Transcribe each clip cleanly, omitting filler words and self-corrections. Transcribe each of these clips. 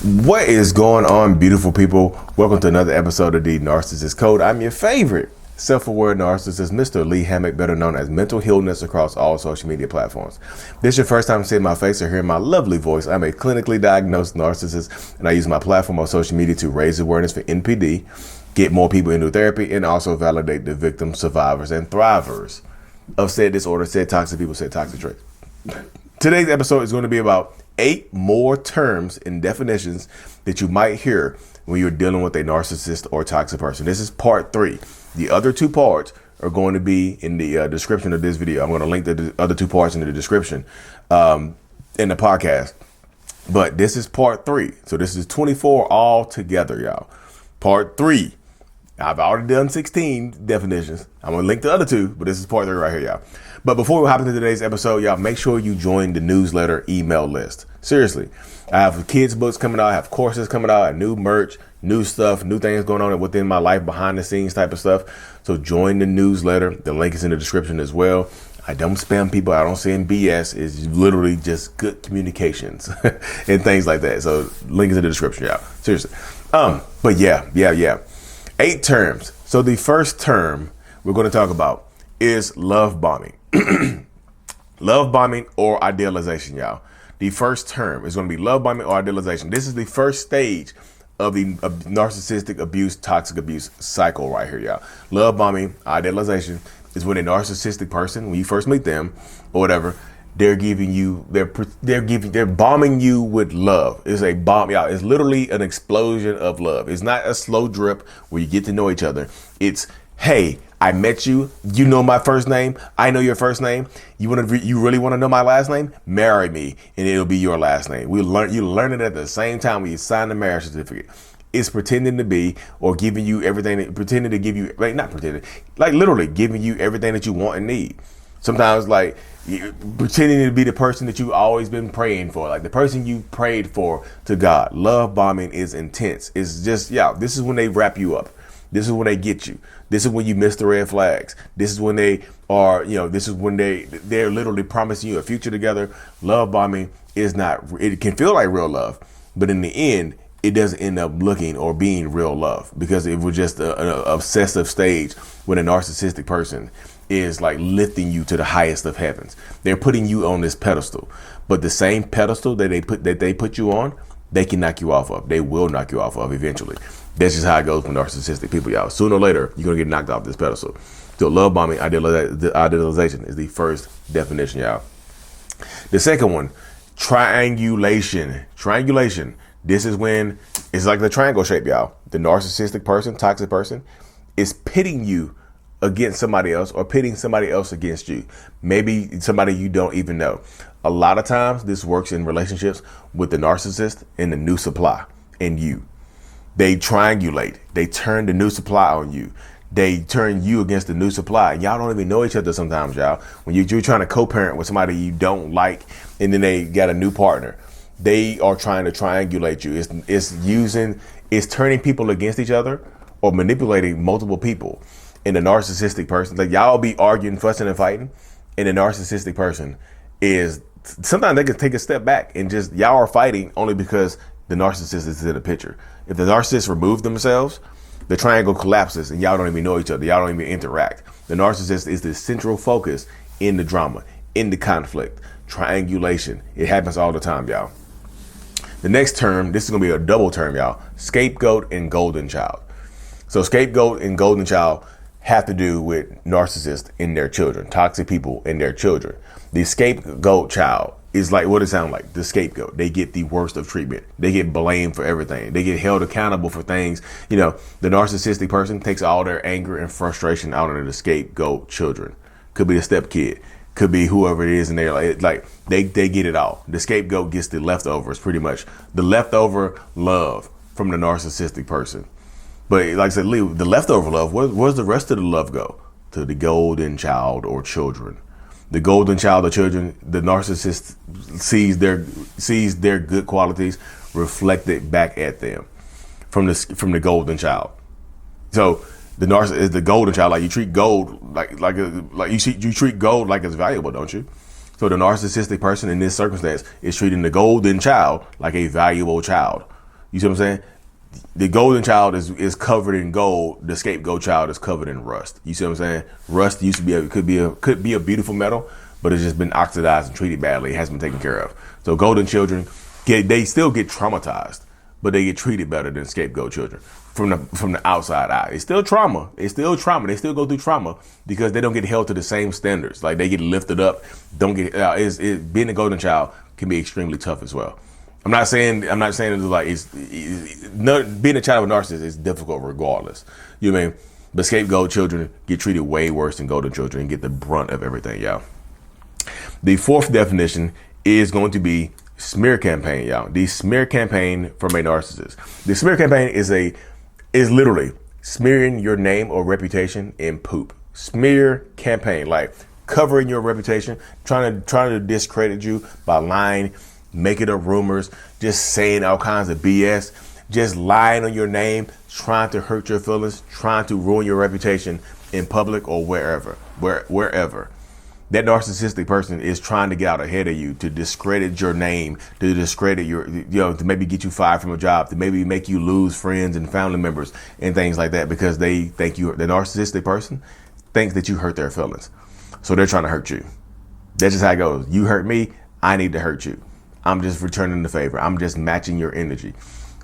What is going on, beautiful people? Welcome to another episode of the Narcissists Code. I'm your favorite self-aware narcissist, Mr. Lee Hammock, better known as Mental Healness across all social media platforms. If this is your first time seeing my face or hearing my lovely voice, I'm a clinically diagnosed narcissist, and I use my platform on social media to raise awareness for NPD, get more people into therapy, and also validate the victims, survivors, and thrivers of said disorder, said toxic people, said toxic traits. Today's episode is going to be about 8 more terms and definitions that you might hear when you're dealing with a narcissist or toxic person. This is part 3. The other 2 parts are going to be in the description of this video. I'm going to link the other 2 parts in the description in the podcast. But this is part 3. So this is 24 all together, y'all. Part 3. I've already done 16 definitions. I'm going to link the other 2, but this is part 3 right here, y'all. But before we hop into today's episode, y'all, make sure you join the newsletter email list. Seriously, I have kids' books coming out, I have courses coming out, new merch, new stuff, new things going on within my life, behind the scenes type of stuff. So join the newsletter. The link is in the description as well. I don't spam people. I don't send BS. It's literally just good communications and things like that. So link is in the description, y'all. Seriously. But yeah. 8 terms. So the first term we're going to talk about is love bombing. Love bombing or idealization, y'all. The first term is going to be love bombing or idealization. This is the first stage of the narcissistic abuse, toxic abuse cycle right here, y'all. Love bombing, idealization is when a narcissistic person, when you first meet them or whatever, they're bombing you with love. It's a bomb, y'all. It's literally an explosion of love. It's not a slow drip where you get to know each other. It's, hey, I met you. You know my first name. I know your first name. You really want to know my last name? Marry me, and it'll be your last name. You learn it at the same time when you sign the marriage certificate. It's pretending to be or giving you everything. Pretending to give you, not pretending, like literally giving you everything that you want and need. Sometimes like pretending to be the person that you've always been praying for, like the person you prayed for to God. Love bombing is intense. It's just, this is when they wrap you up. This is when they get you. This is when you miss the red flags. This is when they are, this is when they're literally promising you a future together. Love bombing is not, it can feel like real love, but in the end, it doesn't end up looking or being real love because it was just an obsessive stage when a narcissistic person is like lifting you to the highest of heavens. They're putting you on this pedestal, but the same pedestal that they put you on, they can knock you off of. They will knock you off of eventually. That's just how it goes with narcissistic people, y'all. Sooner or later, you're going to get knocked off this pedestal. So love bombing, idealization is the first definition, y'all. The second one, triangulation. Triangulation. This is when it's like the triangle shape, y'all. The narcissistic person, toxic person, is pitting you against somebody else or pitting somebody else against you. Maybe somebody you don't even know. A lot of times this works in relationships with the narcissist and the new supply and you. They triangulate. They turn the new supply on you. They turn you against the new supply. And y'all don't even know each other sometimes, y'all. When you're trying to co-parent with somebody you don't like, and then they got a new partner, they are trying to triangulate you. It's turning people against each other or manipulating multiple people. And the narcissistic person, like y'all be arguing, fussing, and fighting, and the narcissistic person is sometimes they can take a step back and just y'all are fighting only because the narcissist is in the picture. If the narcissist remove themselves, the triangle collapses and y'all don't even know each other. Y'all don't even interact. The narcissist is the central focus in the drama, in the conflict. Triangulation. It happens all the time, y'all. The next term, this is going to be a double term, y'all. Scapegoat and golden child. So scapegoat and golden child have to do with narcissists and their children, toxic people and their children. The scapegoat child is like what it sounds like, the scapegoat. They get the worst of treatment. They get blamed for everything. They get held accountable for things. The narcissistic person takes all their anger and frustration out on the scapegoat children. Could be the stepkid. Could be whoever it is. And they're like they get it all. The scapegoat gets the leftovers, pretty much. The leftover love from the narcissistic person. But like I said, Lee, the leftover love, where's the rest of the love go? To the golden child or children. The golden child or children, the narcissist sees their good qualities reflected back at them from the golden child. So the narcissist is the golden child. Like you treat gold like you treat gold like it's valuable, don't you? So the narcissistic person in this circumstance is treating the golden child like a valuable child. You see what I'm saying? The golden child is covered in gold. The scapegoat child is covered in rust. You see what I'm saying? Rust used to be could be a beautiful metal, but it's just been oxidized and treated badly. It hasn't been taken care of. So golden children they still get traumatized, but they get treated better than scapegoat children from the outside eye. It's still trauma. It's still trauma. They still go through trauma because they don't get held to the same standards. Like they get lifted up. Don't get being a golden child can be extremely tough as well. I'm not saying it's like being a child of a narcissist is difficult regardless. You know what I mean? But scapegoat children get treated way worse than golden children and get the brunt of everything, y'all. The fourth definition is going to be smear campaign, y'all. The smear campaign from a narcissist. The smear campaign is literally smearing your name or reputation in poop. Smear campaign, like covering your reputation, trying to discredit you by lying, making up rumors, just saying all kinds of BS, just lying on your name, trying to hurt your feelings, trying to ruin your reputation in public or wherever. That narcissistic person is trying to get out ahead of you, to discredit your name, to discredit to maybe get you fired from a job, to maybe make you lose friends and family members and things like that, because they think the narcissistic person thinks that you hurt their feelings. So they're trying to hurt you. That's just how it goes. You hurt me, I need to hurt you. I'm just returning the favor. I'm just matching your energy.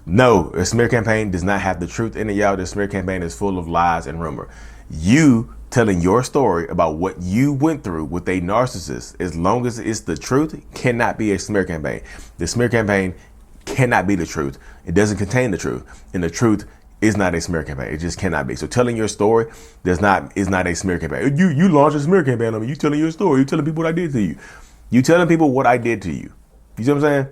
No, a smear campaign does not have the truth in it, y'all. The smear campaign is full of lies and rumor. You telling your story about what you went through with a narcissist, as long as it's the truth, cannot be a smear campaign. The smear campaign cannot be the truth. It doesn't contain the truth. And the truth is not a smear campaign. It just cannot be. So telling your story is not a smear campaign. You launched a smear campaign on me. You telling your story. You telling people what I did to you. You telling people what I did to you. You see what I'm saying?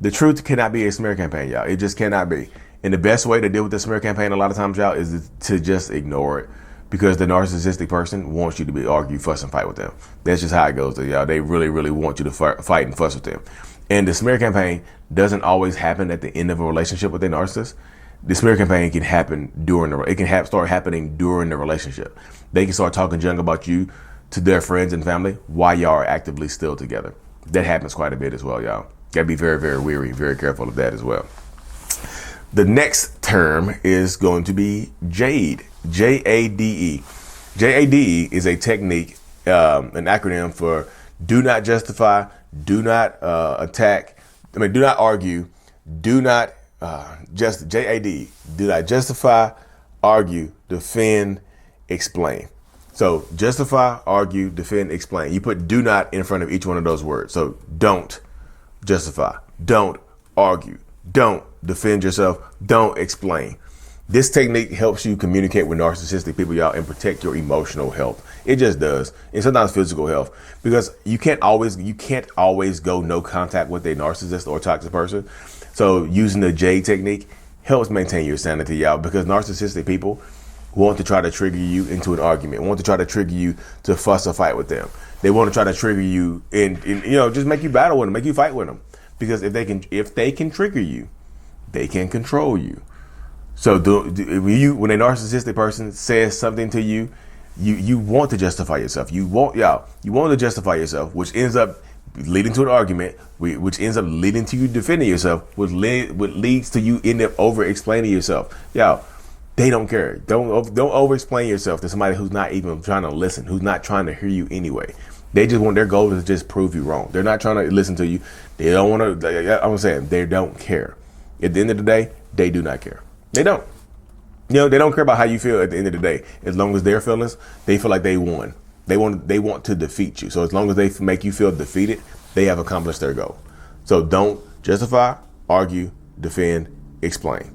The truth cannot be a smear campaign, y'all. It just cannot be. And the best way to deal with the smear campaign a lot of times, y'all, is to just ignore it, because the narcissistic person wants you to argue, fuss, and fight with them. That's just how it goes, y'all. They really, really want you to fight and fuss with them. And the smear campaign doesn't always happen at the end of a relationship with a narcissist. The smear campaign can happen start happening during the relationship. They can start talking junk about you to their friends and family while y'all are actively still together. That happens quite a bit as well, y'all. Gotta be very, very wary, very careful of that as well. The next term is going to be J.A.D.E. J.A.D.E. J.A.D.E. is a technique, an acronym for do not justify, do not do not argue, do not J.A.D.E. do not justify, argue, defend, explain. So justify, argue, defend, explain. You put do not in front of each one of those words. So don't justify, don't argue, don't defend yourself, don't explain. This technique helps you communicate with narcissistic people, y'all, and protect your emotional health. It just does. And sometimes physical health, because you can't always go no contact with a narcissist or toxic person. So using the J technique helps maintain your sanity, y'all, because narcissistic people want to try to trigger you into an argument, want to try to trigger you to fuss or fight with them. They want to try to trigger you and just make you battle with them, make you fight with them. Because if they can trigger you, they can control you. So when a narcissistic person says something to you, you want to justify yourself. You want to justify yourself, which ends up leading to an argument, which ends up leading to you defending yourself, which leads to you end up over explaining yourself. Y'all, they don't care. Don't over explain yourself to somebody who's not even trying to listen, who's not trying to hear you anyway. They just want, their goal is to just prove you wrong. They're not trying to listen to you. They don't want to. I'm saying they don't care. At the end of the day, they do not care. They don't. They don't care about how you feel at the end of the day. As long as their feelings, they feel like they won. They want to defeat you. So as long as they make you feel defeated, they have accomplished their goal. So don't justify, argue, defend, explain.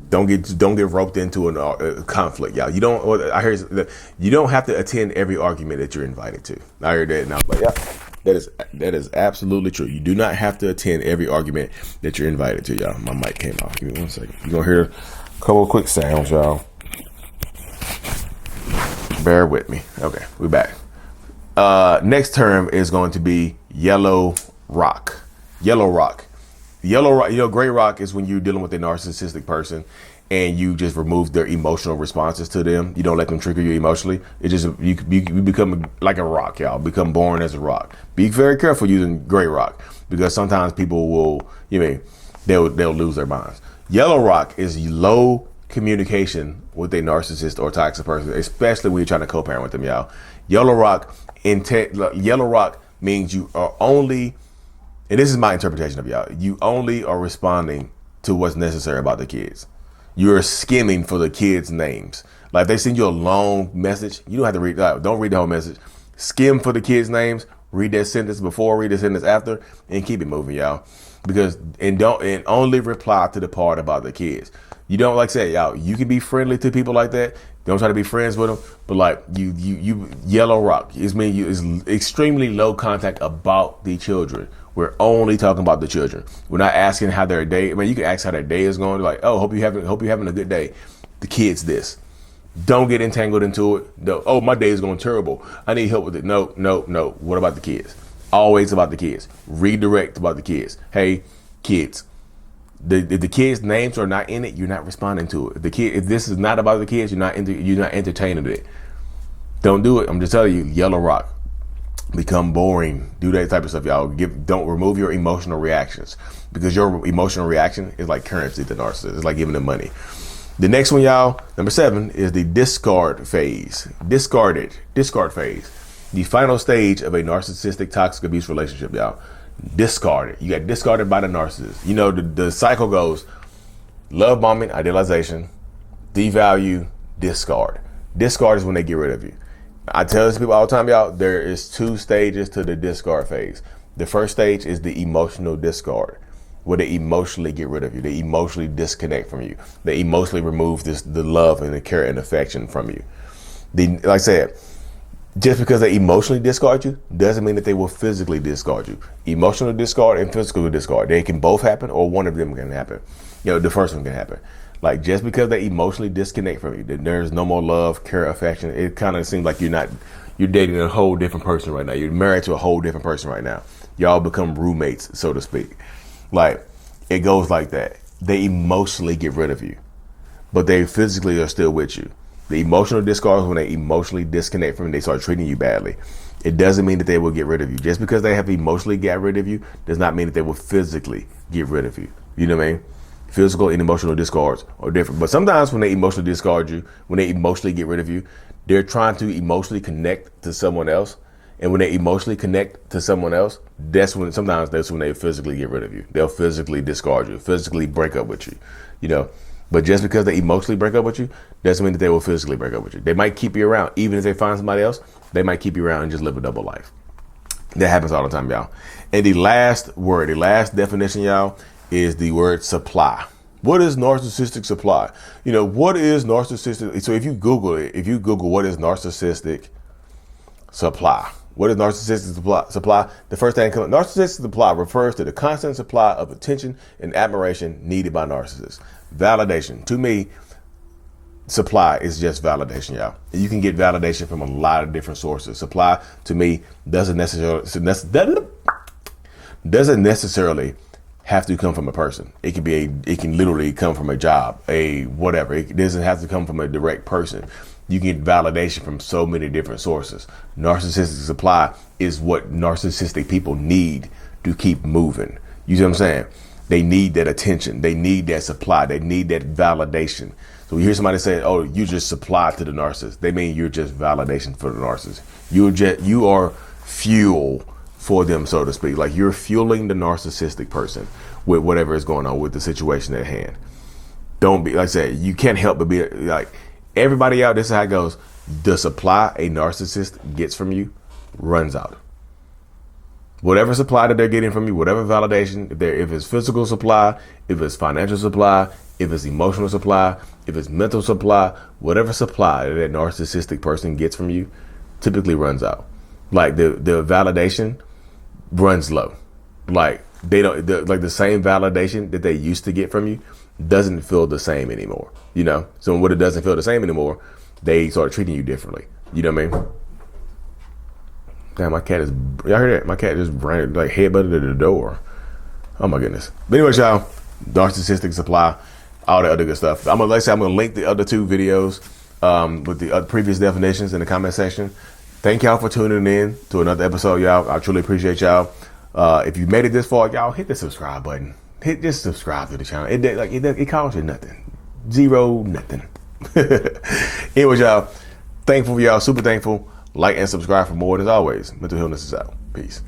Don't get roped into a conflict, y'all. You don't have to attend every argument that you're invited to. I heard that, and I was like, yeah, that is absolutely true. You do not have to attend every argument that you're invited to, y'all. My mic came off. Give me 1 second. You're gonna hear a couple of quick sounds, y'all. Bear with me. Okay, we're back. Next term is going to be yellow rock. Yellow rock. Yellow rock, gray rock is when you're dealing with a narcissistic person and you just remove their emotional responses to them. You don't let them trigger you emotionally. It just, you become like a rock, y'all. Become born as a rock. Be very careful using gray rock, because sometimes people will, they'll lose their minds. Yellow rock is low communication with a narcissist or toxic person, especially when you're trying to co-parent with them, y'all. Yellow rock means you are only, and this is my interpretation of y'all, you only are responding to what's necessary about the kids. You're skimming for the kids' names. Like, they send you a long message, you don't have to read, don't read the whole message. Skim for the kids' names, read that sentence before, read the sentence after, and keep it moving, y'all. Because, and only reply to the part about the kids. You don't, like I said, y'all, you can be friendly to people like that. Don't try to be friends with them, but like you yellow rock. It's extremely low contact about the children. We're only talking about the children. We're not asking how their day. I mean, you can ask how their day is going. Like, oh, hope you're having a good day. The kids, this. Don't get entangled into it. No, oh, my day is going terrible. I need help with it. No. What about the kids? Always about the kids. Redirect about the kids. Hey, kids. The kids' names are not in it, you're not responding to it. If this is not about the kids, you're not entertaining it. Don't do it. I'm just telling you, yellow rock. Become boring. Do that type of stuff, y'all. Don't remove your emotional reactions, because your emotional reaction is like currency to narcissists. It's like giving them money. The next one, y'all, number 7, is the discard phase. Discard phase. The final stage of a narcissistic toxic abuse relationship, y'all. Discarded. You got discarded by the narcissist. You know, the cycle goes love bombing, idealization, devalue, discard. Discard is when they get rid of you. I tell this to people all the time, y'all, there is 2 stages to the discard phase. The first stage is the emotional discard, where they emotionally get rid of you. They emotionally disconnect from you. They emotionally remove the love and the care and affection from you. Like I said, just because they emotionally discard you doesn't mean that they will physically discard you. Emotional discard and physical discard, they can both happen, or one of them can happen. You know, the first one can happen. Like, just because they emotionally disconnect from you, that there's no more love, care, affection, it kind of seems like you're dating a whole different person right now. You're married to a whole different person right now. Y'all become roommates, so to speak. Like, it goes like that. They emotionally get rid of you, but they physically are still with you. The emotional discard is when they emotionally disconnect from you, they start treating you badly. It doesn't mean that they will get rid of you. Just because they have emotionally got rid of you does not mean that they will physically get rid of you. You know what I mean? Physical and emotional discards are different. But sometimes when they emotionally discard you, when they emotionally get rid of you, they're trying to emotionally connect to someone else. And when they emotionally connect to someone else, sometimes that's when they physically get rid of you. They'll physically discard you, physically break up with you, you know. But just because they emotionally break up with you doesn't mean that they will physically break up with you. They might keep you around. Even if they find somebody else, they might keep you around and just live a double life. That happens all the time, y'all. And the last definition, y'all, is the word supply. What is narcissistic supply? You know, what is narcissistic? So if you Google what is narcissistic supply, what is narcissistic supply? The first thing that comes, narcissistic supply refers to the constant supply of attention and admiration needed by narcissists. Validation. To me, supply is just validation, y'all. You can get validation from a lot of different sources. Supply, to me, doesn't necessarily have to come from a person. It can literally come from a job, a whatever. It doesn't have to come from a direct person. You can get validation from so many different sources. Narcissistic supply is what narcissistic people need to keep moving. You see what I'm saying? They need that attention. They need that supply. They need that validation. So you hear somebody say, oh, you just supply to the narcissist. They mean you're just validation for the narcissist. You are fuel for them, so to speak. Like, you're fueling the narcissistic person with whatever is going on with the situation at hand. Don't be, like I said, you can't help but be like, everybody out, this is how it goes. The supply a narcissist gets from you runs out. Whatever supply that they're getting from you, whatever validation, if it's physical supply, if it's financial supply, if it's emotional supply, if it's mental supply, whatever supply that narcissistic person gets from you typically runs out. Like, the validation runs low. Like, the same validation that they used to get from you doesn't feel the same anymore, you know? So when it doesn't feel the same anymore, they start treating you differently. You know what I mean? Damn, y'all hear that? My cat just ran, like, headbutted at the door. Oh my goodness. But anyways, y'all, narcissistic supply, all the other good stuff. I'm gonna link the other 2 videos with the previous definitions in the comment section. Thank y'all for tuning in to another episode, y'all. I truly appreciate y'all. If you made it this far, y'all, hit the subscribe button. just subscribe to the channel. It costs you nothing. Zero, nothing. Anyways, y'all, thankful for y'all, super thankful. Like and subscribe for more. And as always, mental illness is out. Peace.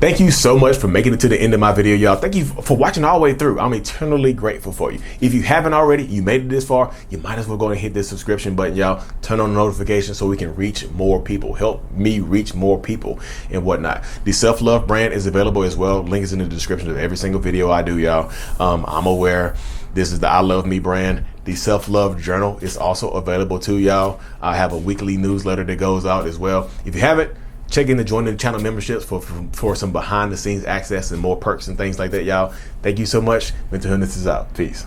Thank you so much for making it to the end of my video, y'all. Thank you for watching all the way through. I'm eternally grateful for you. If you haven't already, you made it this far, you might as well go and hit this subscription button, y'all. Turn on the notifications so we can reach more people. Help me reach more people and whatnot. The self-love brand is available as well. Link is in the description of every single video I do, y'all. I'm aware this is the I Love Me brand. The self-love journal is also available too, y'all. I have a weekly newsletter that goes out as well. If you haven't, check in to join the channel memberships for some behind the scenes access and more perks and things like that, y'all. Thank you so much. Mental illness is out. Peace.